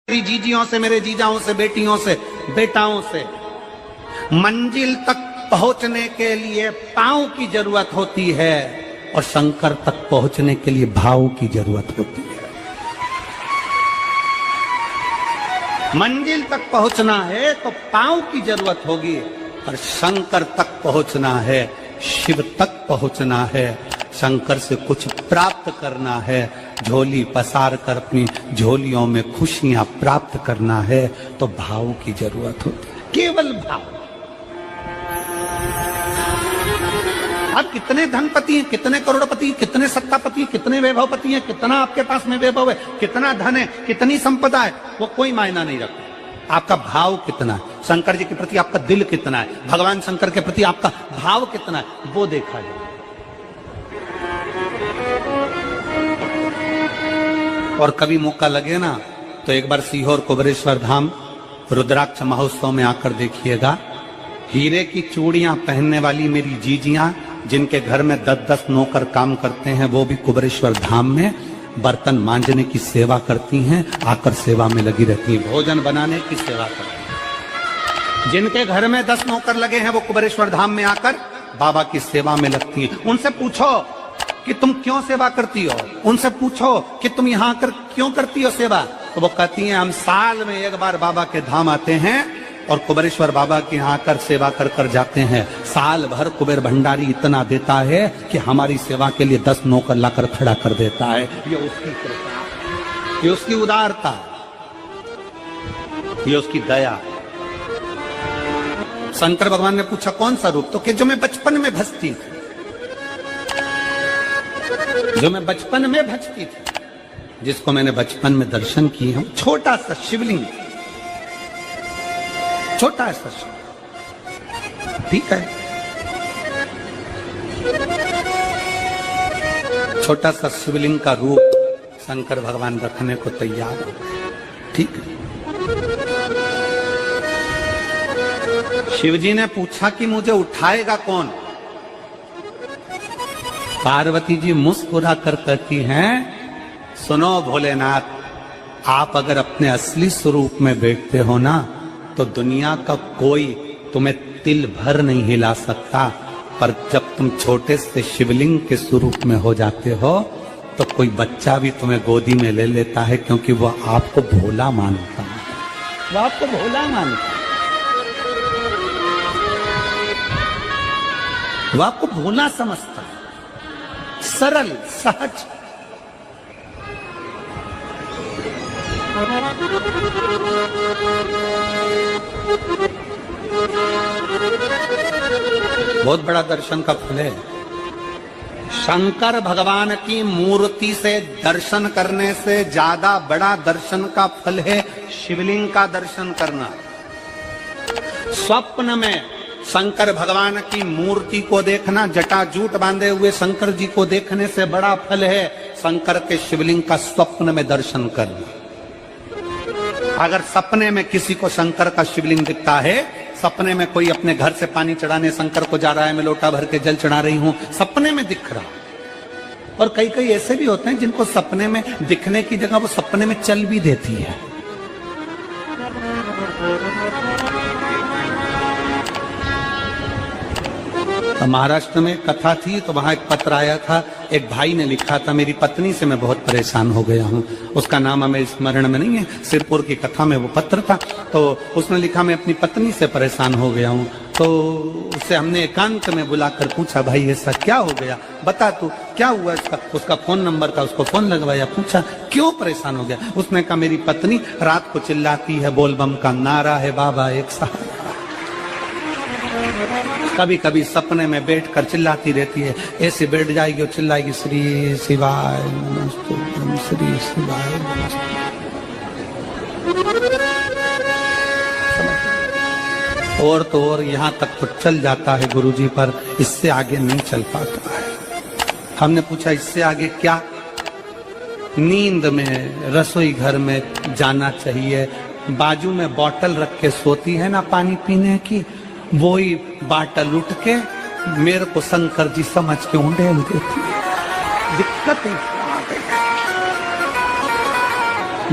मेरी जीजियों से, मेरे जीजाओं से, बेटियों से, बेटाओं से। मंजिल तक पहुंचने के लिए पांव की जरूरत होती है और शंकर तक पहुंचने के लिए भाव की जरूरत होती है। मंजिल तक पहुंचना है तो पांव की जरूरत होगी और शंकर तक पहुंचना है, शिव तक पहुंचना है, शंकर से कुछ प्राप्त करना है, झोली पसार कर अपनी झोलियों में खुशियां प्राप्त करना है तो भाव की जरूरत होती है, केवल भाव। आप कितने धनपति हैं, कितने करोड़पति, कितने सत्तापति, कितने वैभवपति हैं, कितना आपके पास में वैभव है, कितना धन है, कितनी संपदा है, वो कोई मायना नहीं रखता। आपका भाव कितना है, शंकर जी के प्रति आपका दिल कितना है, भगवान शंकर के प्रति आपका भाव कितना है, वो देखा जाए। और कभी मौका लगे ना तो एक बार सीहोर कुबेरेश्वर धाम रुद्राक्ष महोत्सव में आकर देखिएगा। हीरे की चूड़ियां पहनने वाली मेरी जीजियां, जिनके घर में 10-10 नौकर काम करते हैं, वो भी कुबेरेश्वर धाम में बर्तन मांजने की सेवा करती हैं, आकर सेवा में लगी रहती हैं, भोजन बनाने की सेवा करती हैं। जिनके घर में 10 नौकर लगे हैं वो कुबेरेश्वर धाम में आकर बाबा की सेवा में लगती हैं। उनसे पूछो कि तुम क्यों सेवा करती हो, उनसे पूछो कि तुम यहाँ आकर क्यों करती हो सेवा, तो वो कहती हैं हम साल में एक बार बाबा के धाम आते हैं और कुबेरेश्वर बाबा के यहाँ आकर सेवा कर कर जाते हैं। साल भर कुबेर भंडारी इतना देता है कि हमारी सेवा के लिए 10 नौकर लाकर खड़ा कर देता है। ये उसकी कृपा, ये उसकी उदारता, ये उसकी दया। शंकर भगवान ने पूछा कौन सा रूप, तो कि जो मैं बचपन में भजती थी, जो मैं बचपन में भजती थी, जिसको मैंने बचपन में दर्शन किए हैं, छोटा सा शिवलिंग, छोटा सा शिवलिंग, ठीक है, छोटा सा शिवलिंग का रूप शंकर भगवान रखने को तैयार है, ठीक है। शिवजी ने पूछा कि मुझे उठाएगा कौन। पार्वती जी मुस्कुरा कर कहती हैं, सुनो भोलेनाथ, आप अगर अपने असली स्वरूप में बैठते हो ना तो दुनिया का कोई तुम्हें तिल भर नहीं हिला सकता, पर जब तुम छोटे से शिवलिंग के स्वरूप में हो जाते हो तो कोई बच्चा भी तुम्हें गोदी में ले लेता है, क्योंकि वो आपको भोला मानता है, वो आपको भोला मानता है, वो आपको भोला समझता है, सरल सहज। बहुत बड़ा दर्शन का फल है। शंकर भगवान की मूर्ति से दर्शन करने से ज्यादा बड़ा दर्शन का फल है शिवलिंग का दर्शन करना। स्वप्न में शंकर भगवान की मूर्ति को देखना, जटाजूट बांधे हुए शंकर जी को देखने से बड़ा फल है शंकर के शिवलिंग का स्वप्न में दर्शन करना। अगर सपने में किसी को शंकर का शिवलिंग दिखता है, सपने में कोई अपने घर से पानी चढ़ाने शंकर को जा रहा है, मैं लोटा भर के जल चढ़ा रही हूं, सपने में दिख रहा। और कई कई ऐसे भी होते हैं जिनको सपने में दिखने की जगह वो सपने में चल भी देती है। महाराष्ट्र में कथा थी तो वहां एक पत्र आया था, एक भाई ने लिखा था, मेरी पत्नी से मैं बहुत परेशान हो गया हूं, उसका नाम हमें स्मरण में नहीं है, सिरपुर की कथा में वो पत्र था। तो उसने लिखा मैं अपनी पत्नी से परेशान हो गया हूं। तो उससे हमने एकांत में बुलाकर पूछा, भाई ऐसा क्या हो गया, बता तू क्या हुआ इसका। उसका फोन नंबर था, उसको फोन लगवाया, पूछा क्यों परेशान हो गया। उसने कहा मेरी पत्नी रात को चिल्लाती है, बोलबम का नारा है बाबा एक साथ, कभी कभी सपने में बैठकर चिल्लाती रहती है, ऐसे बैठ जाएगी और चिल्लाएगी श्री शिवाय नमस्ते, श्री शिवाय नमस्ते। और तो और यहाँ तक तो चल जाता है गुरुजी, पर इससे आगे नहीं चल पाता है। हमने पूछा इससे आगे क्या। नींद में रसोई घर में जाना चाहिए, बाजू में बोतल रख के सोती है ना पानी पीने की, वो ही बाटल उठ के मेरे को शंकर जी समझ के उंडेल देती है। दिक्कत है,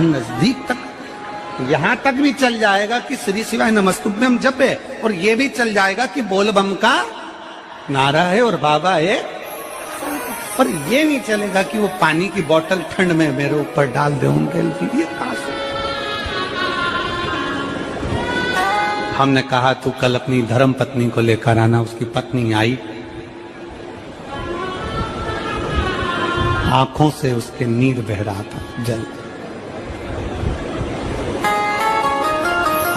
नजदीक तक यहां तक भी चल जाएगा कि श्री शिवाय नमस्तुभ्यम जप है, और ये भी चल जाएगा कि बोल बम का नारा है और बाबा है, पर ये नहीं चलेगा कि वो पानी की बोतल ठंड में मेरे ऊपर डाल दे उनके लिए। हमने कहा तू कल अपनी धर्म पत्नी को लेकर आना। उसकी पत्नी आई, आंखों से उसके नीर बह रहा था, जल,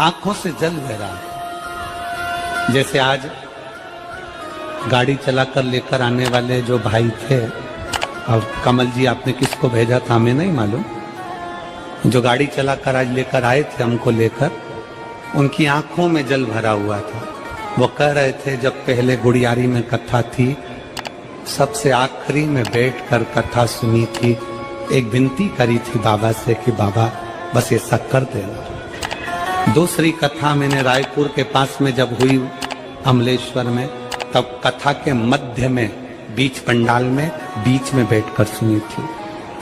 आंखों से जल बह रहा था। जैसे आज गाड़ी चलाकर लेकर आने वाले जो भाई थे, और कमल जी आपने किसको भेजा था हमें नहीं मालूम, जो गाड़ी चलाकर आज लेकर आए थे हमको लेकर, उनकी आंखों में जल भरा हुआ था। वो कह रहे थे जब पहले गुड़ियारी में कथा थी, सबसे आखिरी में बैठकर कथा सुनी थी, एक विनती करी थी बाबा से कि बाबा बस ये सब कर देना। दूसरी कथा मैंने रायपुर के पास में जब हुई अमलेश्वर में, तब कथा के मध्य में बीच पंडाल में बीच में बैठकर सुनी थी।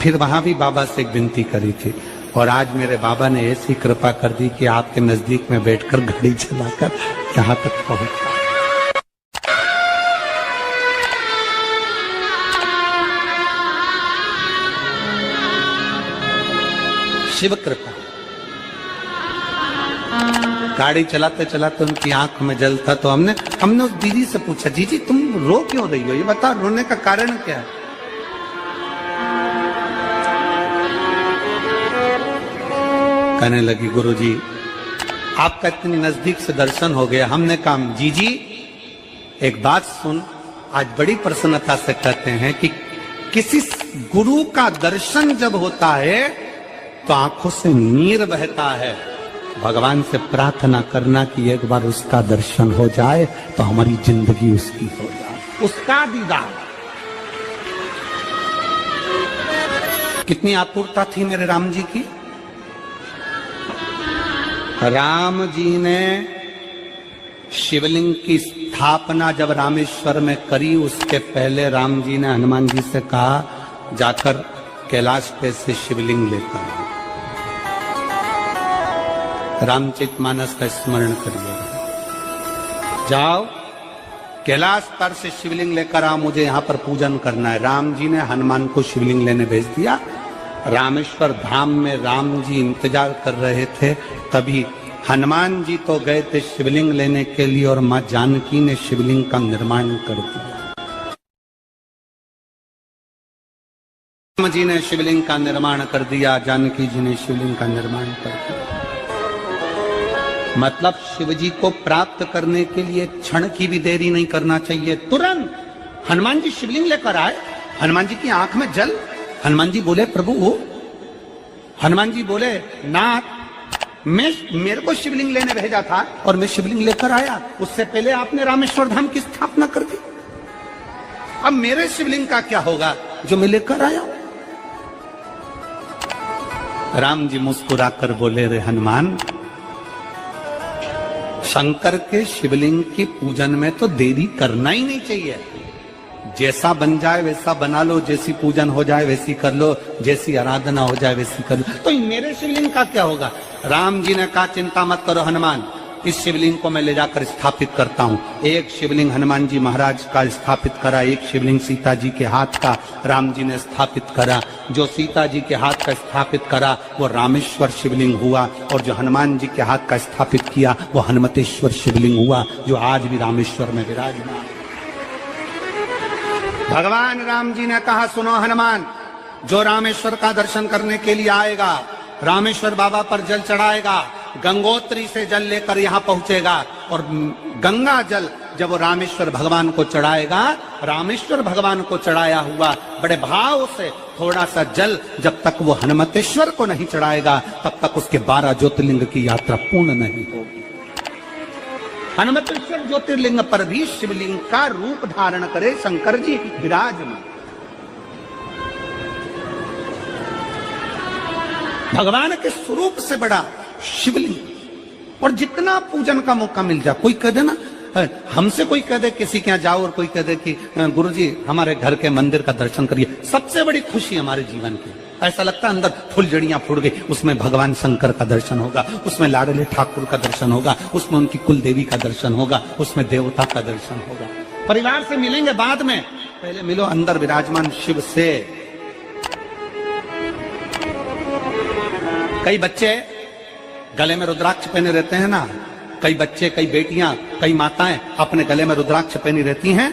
फिर वहां भी बाबा से एक विनती करी थी, और आज मेरे बाबा ने ऐसी कृपा कर दी कि आपके नजदीक में बैठकर गाड़ी चलाकर यहां तक पहुंचा। शिव कृपा। गाड़ी चलाते चलाते उनकी आंख में जल था, तो हमने उस दीदी से पूछा, जीजी तुम रो क्यों रही हो, ये बता, रोने का कारण क्या है? कहने लगी गुरुजी आपका इतनी नजदीक से दर्शन हो गया। हमने कहा जीजी एक बात सुन, आज बड़ी प्रसन्नता से कहते हैं कि किसी गुरु का दर्शन जब होता है तो आंखों से नीर बहता है। भगवान से प्रार्थना करना कि एक बार उसका दर्शन हो जाए तो हमारी जिंदगी उसकी हो जाए, उसका दीदार। कितनी आतुरता थी मेरे राम जी की। राम जी ने शिवलिंग की स्थापना जब रामेश्वर में करी, उसके पहले राम जी ने हनुमान जी से कहा जाकर कैलाश पे से शिवलिंग लेकर आओ। रामचरितमानस का स्मरण करिए, जाओ कैलाश पर से शिवलिंग लेकर आओ, मुझे यहाँ पर पूजन करना है। राम जी ने हनुमान को शिवलिंग लेने भेज दिया। रामेश्वर धाम में राम जी इंतजार कर रहे थे, तभी हनुमान जी तो गए थे शिवलिंग लेने के लिए, और मां जानकी ने शिवलिंग का निर्माण कर दिया। राम जी ने शिवलिंग का निर्माण कर दिया, जानकी जी ने शिवलिंग का निर्माण कर दिया। मतलब शिव जी को प्राप्त करने के लिए क्षण की भी देरी नहीं करना चाहिए। तुरंत हनुमान जी शिवलिंग लेकर आए, हनुमान जी की आंख में जल। हनुमान जी बोले प्रभु, हनुमान जी बोले नाथ मेरे को शिवलिंग लेने भेजा था और मैं शिवलिंग लेकर आया, उससे पहले आपने रामेश्वर धाम की स्थापना कर दी। अब मेरे शिवलिंग का क्या होगा जो मैं लेकर आया? राम जी मुस्कुराकर बोले, रे हनुमान, शंकर के शिवलिंग की पूजन में तो देरी करना ही नहीं चाहिए। जैसा बन जाए वैसा बना लो, जैसी पूजन हो जाए वैसी कर लो, जैसी आराधना हो जाए वैसी कर लो। तो मेरे शिवलिंग का क्या होगा? राम जी ने कहा चिंता मत करो हनुमान, इस शिवलिंग को मैं ले जाकर स्थापित करता हूँ। एक शिवलिंग हनुमान जी महाराज का स्थापित करा, एक शिवलिंग सीता जी के हाथ का राम जी ने स्थापित करा। जो सीता जी के हाथ का स्थापित करा वो रामेश्वर शिवलिंग हुआ, और जो हनुमान जी के हाथ का स्थापित किया वो हनुमतेश्वर शिवलिंग हुआ, जो आज भी रामेश्वर में विराजमान। भगवान राम जी ने कहा, सुनो हनुमान, जो रामेश्वर का दर्शन करने के लिए आएगा, रामेश्वर बाबा पर जल चढ़ाएगा, गंगोत्री से जल लेकर यहाँ पहुंचेगा, और गंगा जल जब वो रामेश्वर भगवान को चढ़ाएगा, रामेश्वर भगवान को चढ़ाया हुआ बड़े भाव से थोड़ा सा जल जब तक वो हनुमतेश्वर को नहीं चढ़ाएगा, तब तक उसके 12 ज्योतिर्लिंग की यात्रा पूर्ण नहीं होगी। हनुमतेश्वर ज्योतिर्लिंग पर भी शिवलिंग का रूप धारण करे शंकर जी विराजमान। भगवान के स्वरूप से बड़ा शिवलिंग, और जितना पूजन का मौका मिल जाए, कोई कह दे ना, हमसे कोई कह दे किसी के यहाँ जाओ और कोई कह दे कि गुरुजी हमारे घर के मंदिर का दर्शन करिए, सबसे बड़ी खुशी हमारे जीवन की। ऐसा लगता है अंदर फुलझड़ियां फूट गई। उसमें भगवान शंकर का दर्शन होगा, उसमें लाडले ठाकुर का दर्शन होगा, उसमें उनकी कुल देवी का दर्शन होगा, उसमें देवता का दर्शन होगा। परिवार से मिलेंगे बाद में, पहले मिलो अंदर विराजमान शिव से। कई बच्चे गले में रुद्राक्ष पहने रहते हैं ना, कई बच्चे, कई बेटियां, कई माताएं अपने गले में रुद्राक्ष पहनी रहती हैं।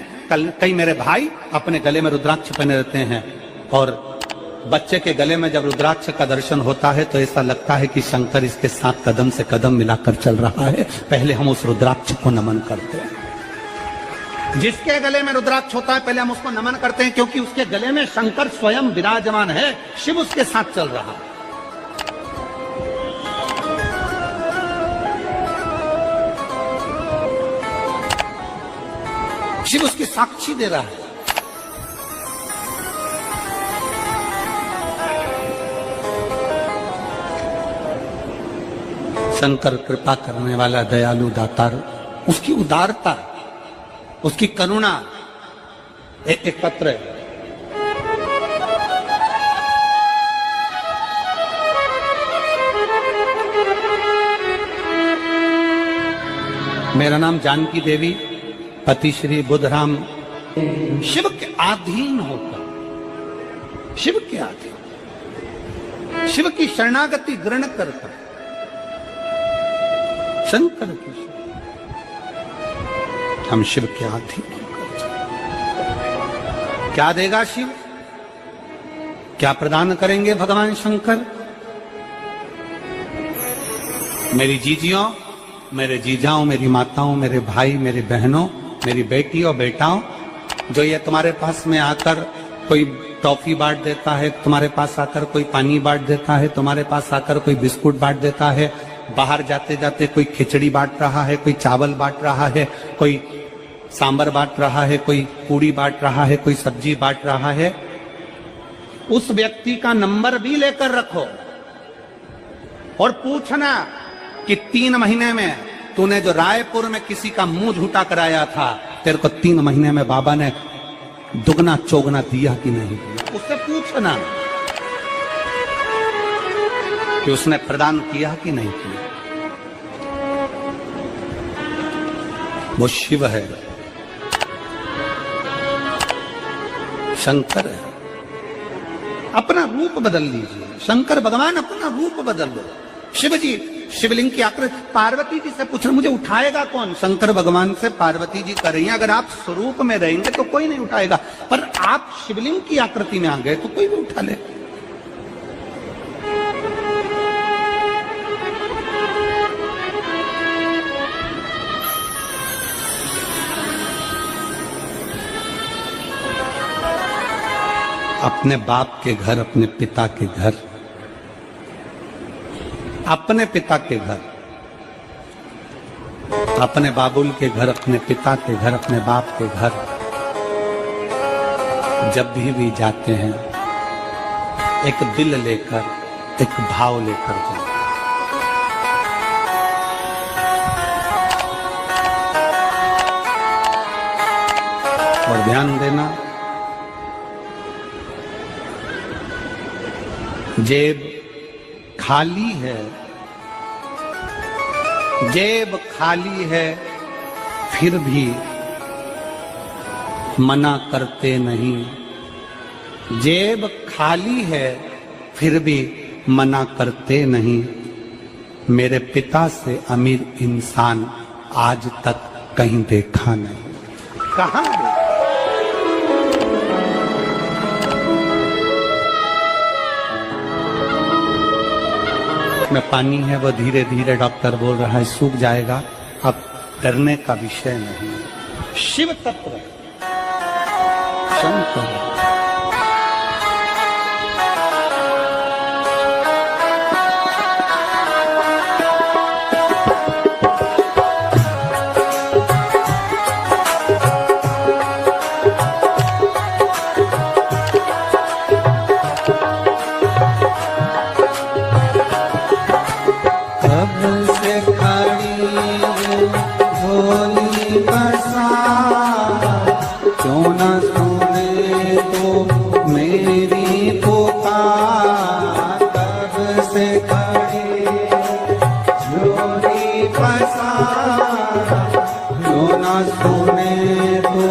कई मेरे भाई अपने गले में रुद्राक्ष पहने रहते हैं। और बच्चे के गले में जब रुद्राक्ष का दर्शन होता है तो ऐसा लगता है कि शंकर इसके साथ कदम से कदम मिलाकर चल रहा है। पहले हम उस रुद्राक्ष को नमन करते हैं। जिसके गले में रुद्राक्ष होता है पहले हम उसको नमन करते हैं, क्योंकि उसके गले में शंकर स्वयं विराजमान है, शिव उसके साथ चल रहा है। शिव उसकी साक्षी दे रहा है। शंकर कृपा करने वाला, दयालु, दातार, उसकी उदारता, उसकी करुणा। एक पत्र है, मेरा नाम जानकी देवी, पति श्री बुद्धराम, शिव के अधीन होकर, शिव के अधीन, शिव की शरणागति ग्रहण करता, शंकर की हम शिव के अधीन होकर। क्या देगा शिव, क्या प्रदान करेंगे भगवान शंकर? मेरी जीजियों, मेरे जीजाओं, मेरी माताओं, मेरे भाई, मेरी बहनों, मेरी बेटी और बेटाओं, जो ये तुम्हारे पास में आकर कोई टॉफी बांट देता है, तुम्हारे पास आकर कोई पानी बांट देता है, तुम्हारे पास आकर कोई बिस्कुट बांट देता है, बाहर जाते जाते कोई खिचड़ी बांट रहा है, कोई चावल बांट रहा है, कोई सांबर बांट रहा है, कोई पूड़ी बांट रहा है, कोई सब्जी बांट रहा है, उस व्यक्ति का नंबर भी लेकर रखो और पूछना कि 3 महीने में तूने जो रायपुर में किसी का मुंह झूठा कराया था, तेरे को 3 महीने में बाबा ने दुगना चौगना दिया कि नहीं दिया। उससे पूछना कि उसने प्रदान किया कि नहीं किया। वो शिव है, शंकर है। अपना रूप बदल लीजिए, शंकर भगवान अपना रूप बदल लो। शिव जी शिवलिंग की आकृति, पार्वती जी से पूछ रहे मुझे उठाएगा कौन? शंकर भगवान से पार्वती जी कर रही हैं, अगर आप स्वरूप में रहेंगे तो कोई नहीं उठाएगा, पर आप शिवलिंग की आकृति में आ गए तो कोई भी उठा ले। अपने बाप के घर, अपने पिता के घर, अपने पिता के घर, अपने बाबुल के घर, अपने पिता के घर, अपने बाप के घर जब भी जाते हैं, एक दिल लेकर, एक भाव लेकर जाते। और ध्यान देना, जेब खाली है, जेब खाली है, फिर भी मना करते नहीं। जेब खाली है, फिर भी मना करते नहीं। मेरे पिता से अमीर इंसान आज तक कहीं देखा नहीं। कहां देखा? में पानी है, वो धीरे धीरे डॉक्टर बोल रहा है सूख जाएगा, अब डरने का विषय नहीं। शिव तत्व शंकर, पसारा, जो न सुने तो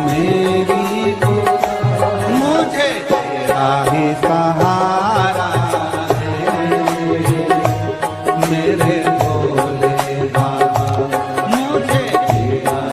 मेरी पुकार। मुझे तेरा ही सहारा